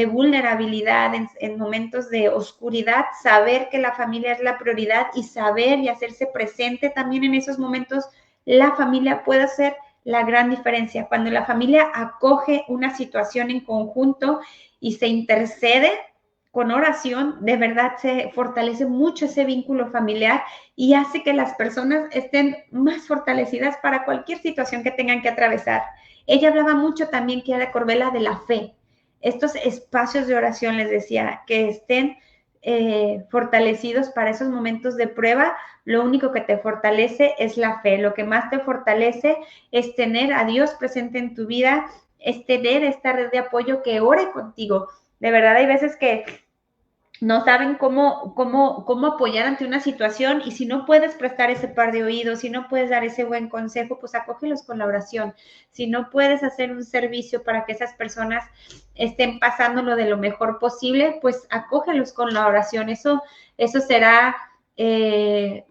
vulnerabilidad, en momentos de oscuridad, saber que la familia es la prioridad y saber y hacerse presente también en esos momentos, la familia puede hacer la gran diferencia. Cuando la familia acoge una situación en conjunto y se intercede con oración, de verdad se fortalece mucho ese vínculo familiar y hace que las personas estén más fortalecidas para cualquier situación que tengan que atravesar. Ella hablaba mucho también, Kiara Corbella, de la fe. Estos espacios de oración, les decía, que estén fortalecidos para esos momentos de prueba. Lo único que te fortalece es la fe. Lo que más te fortalece es tener a Dios presente en tu vida, es tener esta red de apoyo que ore contigo. De verdad, hay veces que no saben cómo apoyar ante una situación y si no puedes prestar ese par de oídos, si no puedes dar ese buen consejo, pues acógelos con la oración. Si no puedes hacer un servicio para que esas personas estén pasándolo de lo mejor posible, pues acógelos con la oración. Eso será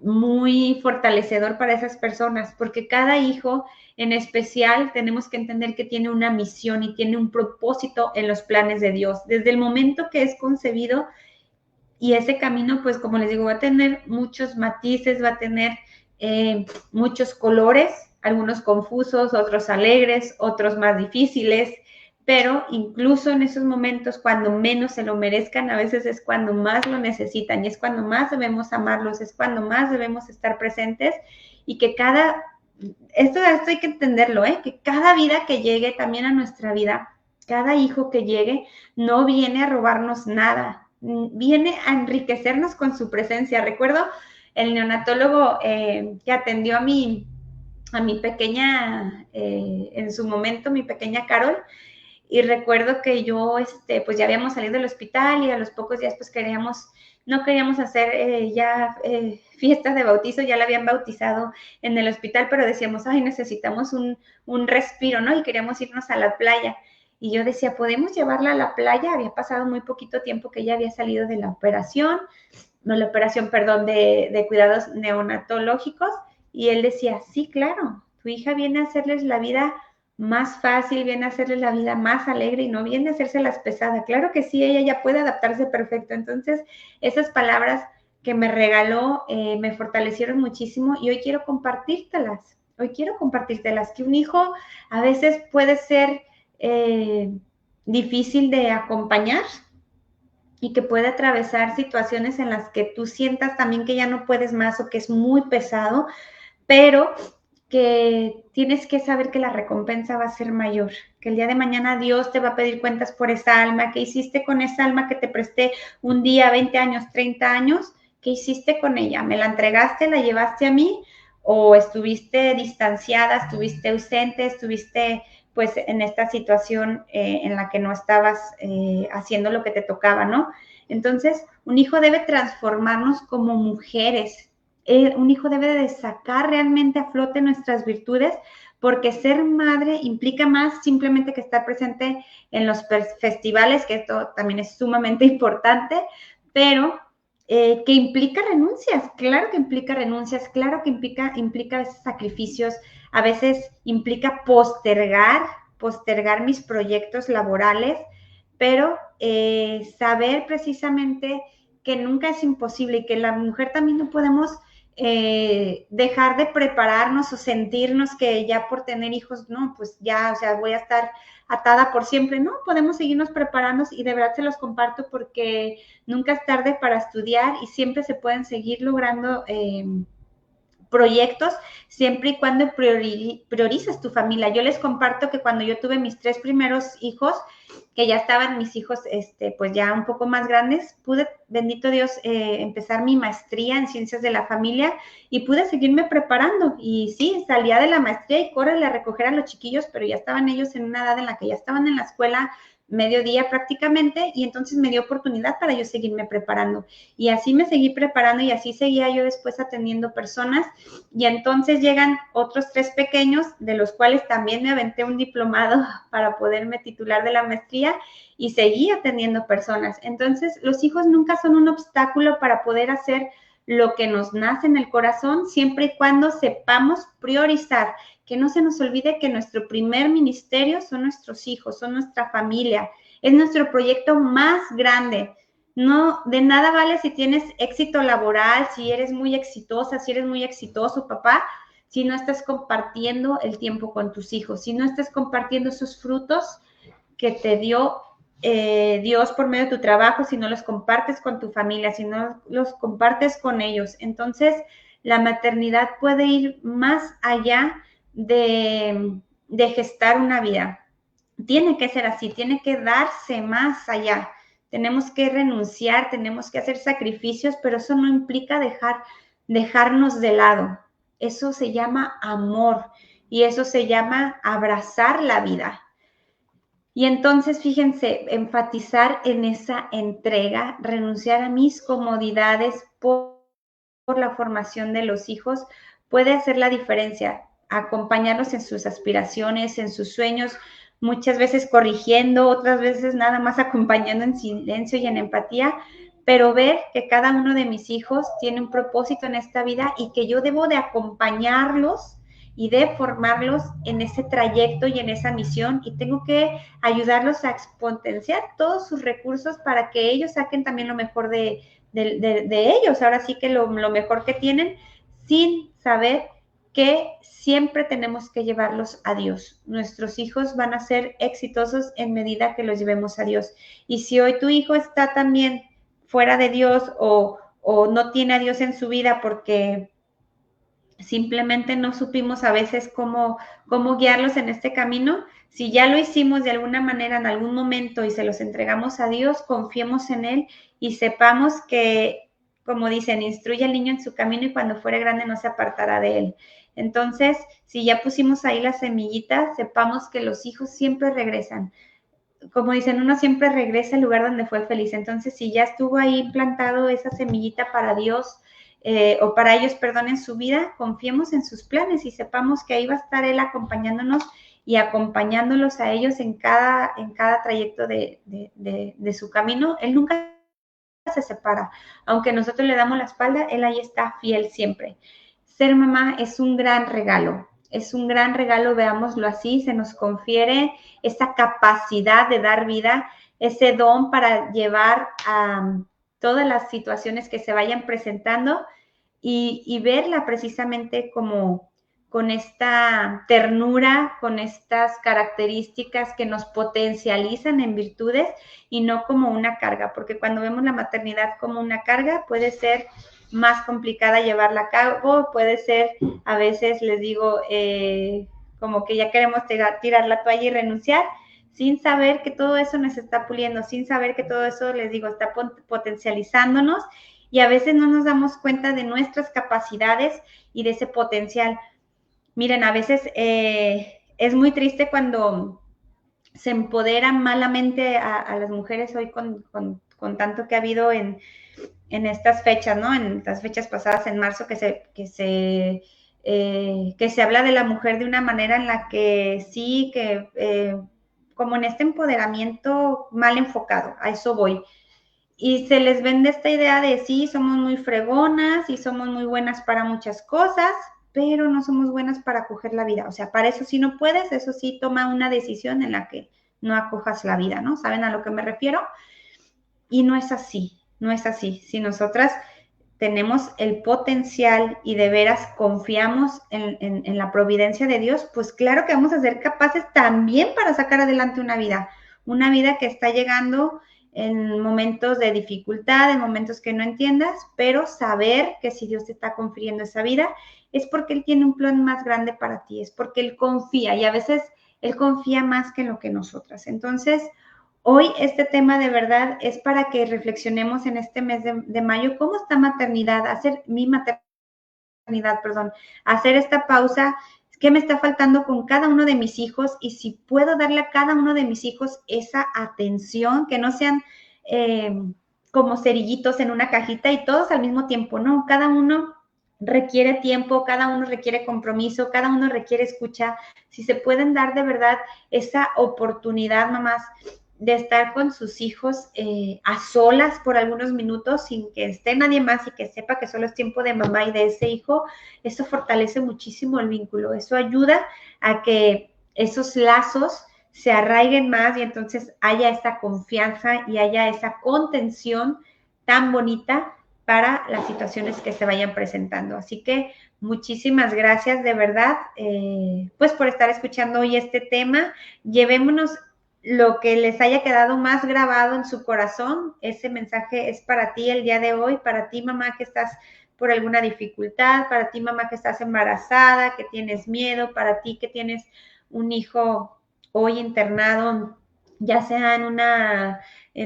muy fortalecedor para esas personas, porque cada hijo en especial tenemos que entender que tiene una misión y tiene un propósito en los planes de Dios. Desde el momento que es concebido, y ese camino, pues como les digo, va a tener muchos matices, va a tener muchos colores, algunos confusos, otros alegres, otros más difíciles, pero incluso en esos momentos, cuando menos se lo merezcan, a veces es cuando más lo necesitan y es cuando más debemos amarlos, es cuando más debemos estar presentes y que esto hay que entenderlo, que cada vida que llegue también a nuestra vida, cada hijo que llegue, no viene a robarnos nada, viene a enriquecernos con su presencia. Recuerdo el neonatólogo que atendió a mi pequeña, en su momento, mi pequeña Carol, y recuerdo que yo, pues ya habíamos salido del hospital y a los pocos días pues no queríamos hacer fiestas de bautizo, ya la habían bautizado en el hospital, pero decíamos, ay, necesitamos un respiro, ¿no? Y queríamos irnos a la playa. Y yo decía, ¿podemos llevarla a la playa? Había pasado muy poquito tiempo que ella había salido de la operación, perdón, de cuidados neonatológicos. Y él decía, sí, claro, tu hija viene a hacerles la vida más fácil, viene a hacerles la vida más alegre y no viene a hacérselas pesada. Claro que sí, ella ya puede adaptarse perfecto. Entonces, esas palabras que me regaló me fortalecieron muchísimo y hoy quiero compartírtelas. Que un hijo a veces puede ser difícil de acompañar y que puede atravesar situaciones en las que tú sientas también que ya no puedes más o que es muy pesado, pero que tienes que saber que la recompensa va a ser mayor, que el día de mañana Dios te va a pedir cuentas por esa alma, que hiciste con esa alma que te presté un día, 20 años, 30 años, ¿qué hiciste con ella? ¿Me la entregaste, la llevaste a mí? ¿O estuviste distanciada, estuviste ausente, estuviste pues en esta situación en la que no estabas haciendo lo que te tocaba, ¿no? Entonces, un hijo debe transformarnos como mujeres. Un hijo debe de sacar realmente a flote nuestras virtudes, porque ser madre implica más simplemente que estar presente en los festivales, que esto también es sumamente importante, pero que implica renuncias, claro que implica renuncias, claro que implica a veces sacrificios, a veces implica postergar mis proyectos laborales, pero saber precisamente que nunca es imposible y que la mujer también no podemos dejar de prepararnos o sentirnos que ya por tener hijos, no, pues ya, o sea, voy a estar atada por siempre, no, podemos seguirnos preparando y de verdad se los comparto porque nunca es tarde para estudiar y siempre se pueden seguir logrando proyectos siempre y cuando priorices tu familia. Yo les comparto que cuando yo tuve mis 3 primeros hijos, que ya estaban mis hijos pues ya un poco más grandes, pude, bendito Dios, empezar mi maestría en ciencias de la familia y pude seguirme preparando. Y sí, salía de la maestría y córrele a recoger a los chiquillos, pero ya estaban ellos en una edad en la que ya estaban en la escuela mediodía prácticamente, y entonces me dio oportunidad para yo seguirme preparando. Y así me seguí preparando y así seguía yo después atendiendo personas. Y entonces llegan otros 3 pequeños, de los cuales también me aventé un diplomado para poderme titular de la maestría y seguí atendiendo personas. Entonces, los hijos nunca son un obstáculo para poder hacer lo que nos nace en el corazón, siempre y cuando sepamos priorizar. Que no se nos olvide que nuestro primer ministerio son nuestros hijos, son nuestra familia. Es nuestro proyecto más grande. No, de nada vale si tienes éxito laboral, si eres muy exitosa, si eres muy exitoso, papá, si no estás compartiendo el tiempo con tus hijos, si no estás compartiendo esos frutos que te dio Dios por medio de tu trabajo, si no los compartes con tu familia, si no los compartes con ellos. Entonces, la maternidad puede ir más allá de gestar una vida. Tiene que ser así, tiene que darse más allá. Tenemos que renunciar, tenemos que hacer sacrificios, pero eso no implica dejarnos de lado. Eso se llama amor y eso se llama abrazar la vida. Y entonces, fíjense, enfatizar en esa entrega, renunciar a mis comodidades por la formación de los hijos, puede hacer la diferencia. Acompañarlos en sus aspiraciones, en sus sueños, muchas veces corrigiendo, otras veces nada más acompañando en silencio y en empatía, pero ver que cada uno de mis hijos tiene un propósito en esta vida y que yo debo de acompañarlos y de formarlos en ese trayecto y en esa misión, y tengo que ayudarlos a exponenciar todos sus recursos para que ellos saquen también lo mejor de ellos, ahora sí que lo mejor que tienen, sin saber que siempre tenemos que llevarlos a Dios. Nuestros hijos van a ser exitosos en medida que los llevemos a Dios. Y si hoy tu hijo está también fuera de Dios o no tiene a Dios en su vida porque simplemente no supimos a veces cómo guiarlos en este camino, si ya lo hicimos de alguna manera en algún momento y se los entregamos a Dios, confiemos en Él y sepamos que, como dicen, instruye al niño en su camino y cuando fuere grande no se apartará de él. Entonces, si ya pusimos ahí las semillitas, sepamos que los hijos siempre regresan. Como dicen, uno siempre regresa al lugar donde fue feliz. Entonces, si ya estuvo ahí implantado esa semillita para Dios, o para ellos, perdón, en su vida, confiemos en sus planes y sepamos que ahí va a estar Él acompañándonos y acompañándolos a ellos en cada trayecto de su camino. Él nunca se separa. Aunque nosotros le damos la espalda, Él ahí está fiel siempre. Ser mamá es un gran regalo. Es un gran regalo, veámoslo así, se nos confiere esa capacidad de dar vida, ese don para llevar a todas las situaciones que se vayan presentando y verla precisamente como con esta ternura, con estas características que nos potencializan en virtudes y no como una carga, porque cuando vemos la maternidad como una carga puede ser más complicada llevarla a cabo, puede ser, a veces les digo, como que ya queremos tirar la toalla y renunciar, sin saber que todo eso nos está puliendo, sin saber que todo eso, les digo, está potencializándonos y a veces no nos damos cuenta de nuestras capacidades y de ese potencial. Miren, a veces es muy triste cuando se empodera malamente a las mujeres hoy con tanto que ha habido en estas fechas, ¿no? En las fechas pasadas, en marzo, que se habla de la mujer de una manera en la que sí, que como en este empoderamiento mal enfocado, a eso voy. Y se les vende esta idea de sí, somos muy fregonas y somos muy buenas para muchas cosas, pero no somos buenas para acoger la vida. O sea, para eso sí no puedes, eso sí toma una decisión en la que no acojas la vida, ¿no? ¿Saben a lo que me refiero? Y no es así, no es así. Si nosotras tenemos el potencial y de veras confiamos en la providencia de Dios, pues claro que vamos a ser capaces también para sacar adelante una vida que está llegando en momentos de dificultad, en momentos que no entiendas, pero saber que si Dios te está confiriendo esa vida es porque Él tiene un plan más grande para ti, es porque Él confía y a veces Él confía más que en lo que nosotras. Entonces, hoy este tema de verdad es para que reflexionemos en este mes de mayo cómo está maternidad, hacer mi maternidad, perdón, hacer esta pausa, qué me está faltando con cada uno de mis hijos y si puedo darle a cada uno de mis hijos esa atención, que no sean como cerillitos en una cajita y todos al mismo tiempo, no, cada uno requiere tiempo, cada uno requiere compromiso, cada uno requiere escucha. Si se pueden dar de verdad esa oportunidad, mamás, de estar con sus hijos a solas por algunos minutos sin que esté nadie más y que sepa que solo es tiempo de mamá y de ese hijo, eso fortalece muchísimo el vínculo, eso ayuda a que esos lazos se arraiguen más y entonces haya esa confianza y haya esa contención tan bonita para las situaciones que se vayan presentando. Así que muchísimas gracias de verdad, pues por estar escuchando hoy este tema. Llevémonos lo que les haya quedado más grabado en su corazón. Ese mensaje es para ti el día de hoy, para ti mamá que estás por alguna dificultad, para ti mamá que estás embarazada, que tienes miedo, para ti que tienes un hijo hoy internado, ya sea en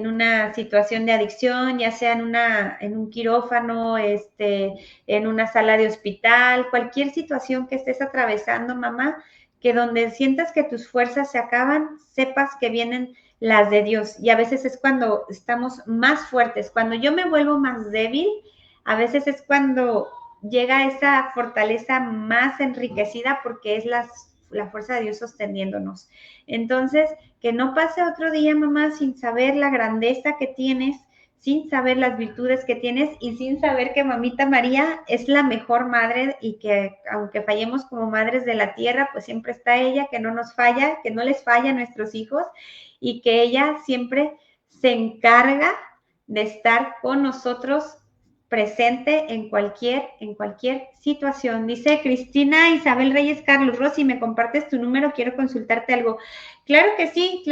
una situación de adicción, ya sea en un quirófano, en una sala de hospital, cualquier situación que estés atravesando, mamá, que donde sientas que tus fuerzas se acaban, sepas que vienen las de Dios. Y a veces es cuando estamos más fuertes. Cuando yo me vuelvo más débil, a veces es cuando llega esa fortaleza más enriquecida porque es la fuerza de Dios sosteniéndonos. Entonces, que no pase otro día, mamá, sin saber la grandeza que tienes, sin saber las virtudes que tienes y sin saber que mamita María es la mejor madre y que aunque fallemos como madres de la tierra, pues siempre está ella, que no nos falla, que no les falla a nuestros hijos y que ella siempre se encarga de estar con nosotros presente en cualquier situación. Dice Cristina Isabel Reyes Carlos Rossi, ¿me compartes tu número? Quiero consultarte algo. Claro que sí.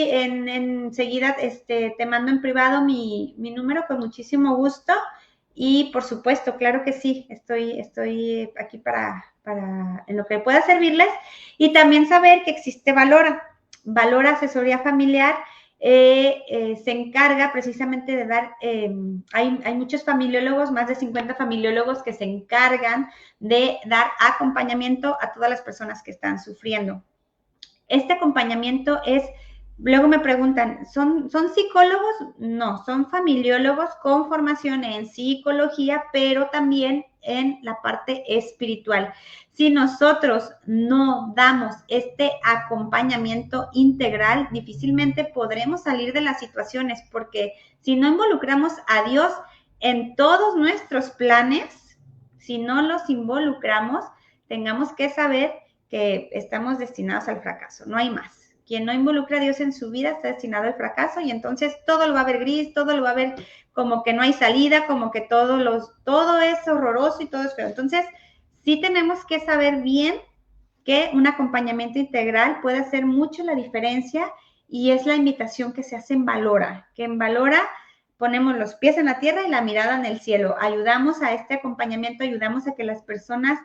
Enseguida te mando en privado mi número con muchísimo gusto. Y por supuesto, claro que sí, estoy aquí para en lo que pueda servirles. Y también saber que existe Valora Asesoría Familiar. Se encarga precisamente de dar, hay muchos familiólogos, más de 50 familiólogos que se encargan de dar acompañamiento a todas las personas que están sufriendo. Este acompañamiento es, luego me preguntan, ¿son psicólogos? No, son familiólogos con formación en psicología, pero también en la parte espiritual. Si nosotros no damos este acompañamiento integral, difícilmente podremos salir de las situaciones, porque si no involucramos a Dios en todos nuestros planes, si no los involucramos, tengamos que saber que estamos destinados al fracaso, no hay más. Quien no involucra a Dios en su vida está destinado al fracaso y entonces todo lo va a ver gris, todo lo va a ver como que no hay salida, como que todo es horroroso y todo es feo. Entonces, sí tenemos que saber bien que un acompañamiento integral puede hacer mucho la diferencia y es la invitación que se hace en Valora, que en Valora ponemos los pies en la tierra y la mirada en el cielo. Ayudamos a este acompañamiento, ayudamos a que las personas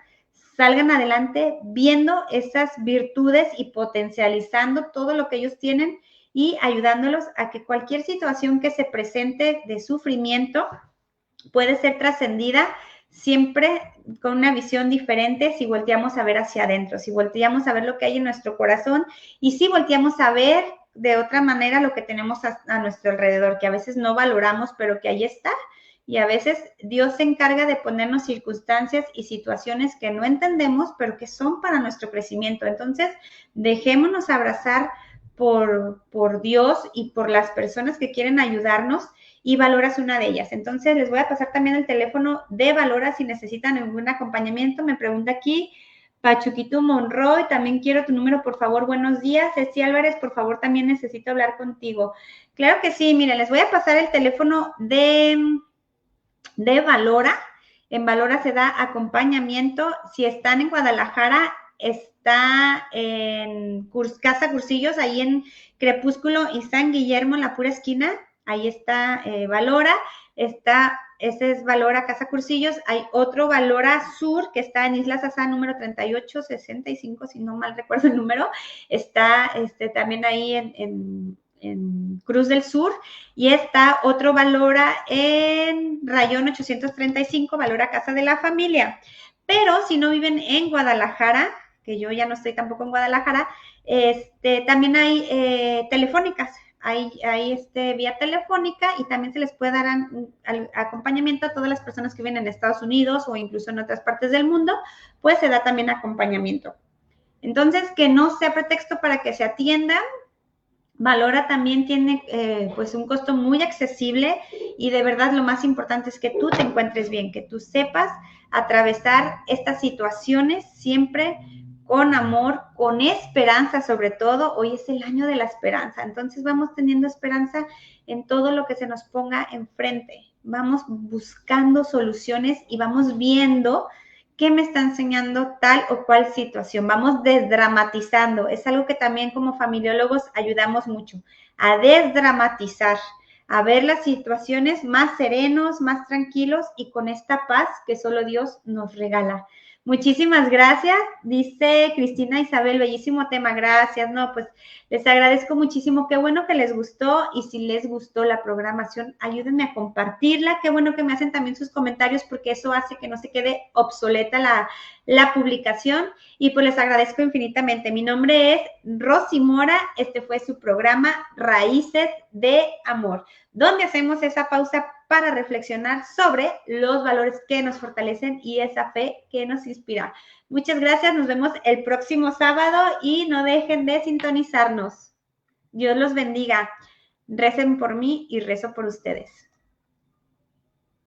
salgan adelante viendo esas virtudes y potencializando todo lo que ellos tienen y ayudándolos a que cualquier situación que se presente de sufrimiento puede ser trascendida siempre con una visión diferente si volteamos a ver hacia adentro, si volteamos a ver lo que hay en nuestro corazón y si volteamos a ver de otra manera lo que tenemos a nuestro alrededor, que a veces no valoramos, pero que ahí está. Y a veces Dios se encarga de ponernos circunstancias y situaciones que no entendemos, pero que son para nuestro crecimiento. Entonces, dejémonos abrazar por Dios y por las personas que quieren ayudarnos y Valora es una de ellas. Entonces, les voy a pasar también el teléfono de Valora si necesitan algún acompañamiento. Me pregunta aquí Pachuquito Monroy, también quiero tu número, por favor, buenos días. Ceci Álvarez, por favor, también necesito hablar contigo. Claro que sí, miren, les voy a pasar el teléfono de Valora. En Valora se da acompañamiento. Si están en Guadalajara, está en Casa Cursillos, ahí en Crepúsculo y San Guillermo, en la pura esquina. Ahí está Valora. Ese es Valora Casa Cursillos. Hay otro Valora Sur que está en Isla Sassá, número 3865, si no mal recuerdo el número. Está también ahí en Cruz del Sur, y está otro Valora en Rayón 835, Valora Casa de la Familia. Pero si no viven en Guadalajara, que yo ya no estoy tampoco en Guadalajara, también hay telefónicas, hay vía telefónica y también se les puede dar acompañamiento a todas las personas que viven en Estados Unidos o incluso en otras partes del mundo, pues se da también acompañamiento. Entonces, que no sea pretexto para que se atiendan. Valora también tiene pues un costo muy accesible y de verdad lo más importante es que tú te encuentres bien, que tú sepas atravesar estas situaciones siempre con amor, con esperanza sobre todo. Hoy es el año de la esperanza, entonces vamos teniendo esperanza en todo lo que se nos ponga enfrente. Vamos buscando soluciones y vamos viendo qué me está enseñando tal o cual situación. Vamos desdramatizando. Es algo que también como familiólogos ayudamos mucho, a desdramatizar, a ver las situaciones más serenos, más tranquilos y con esta paz que solo Dios nos regala. Muchísimas gracias, dice Cristina Isabel, bellísimo tema, gracias. No, pues les agradezco muchísimo, qué bueno que les gustó y si les gustó la programación, ayúdenme a compartirla, qué bueno que me hacen también sus comentarios porque eso hace que no se quede obsoleta la publicación y pues les agradezco infinitamente. Mi nombre es Rosy Mora, este fue su programa Raíces de Amor, donde hacemos esa pausa para reflexionar sobre los valores que nos fortalecen y esa fe que nos inspira. Muchas gracias, nos vemos el próximo sábado y no dejen de sintonizarnos. Dios los bendiga. Recen por mí y rezo por ustedes.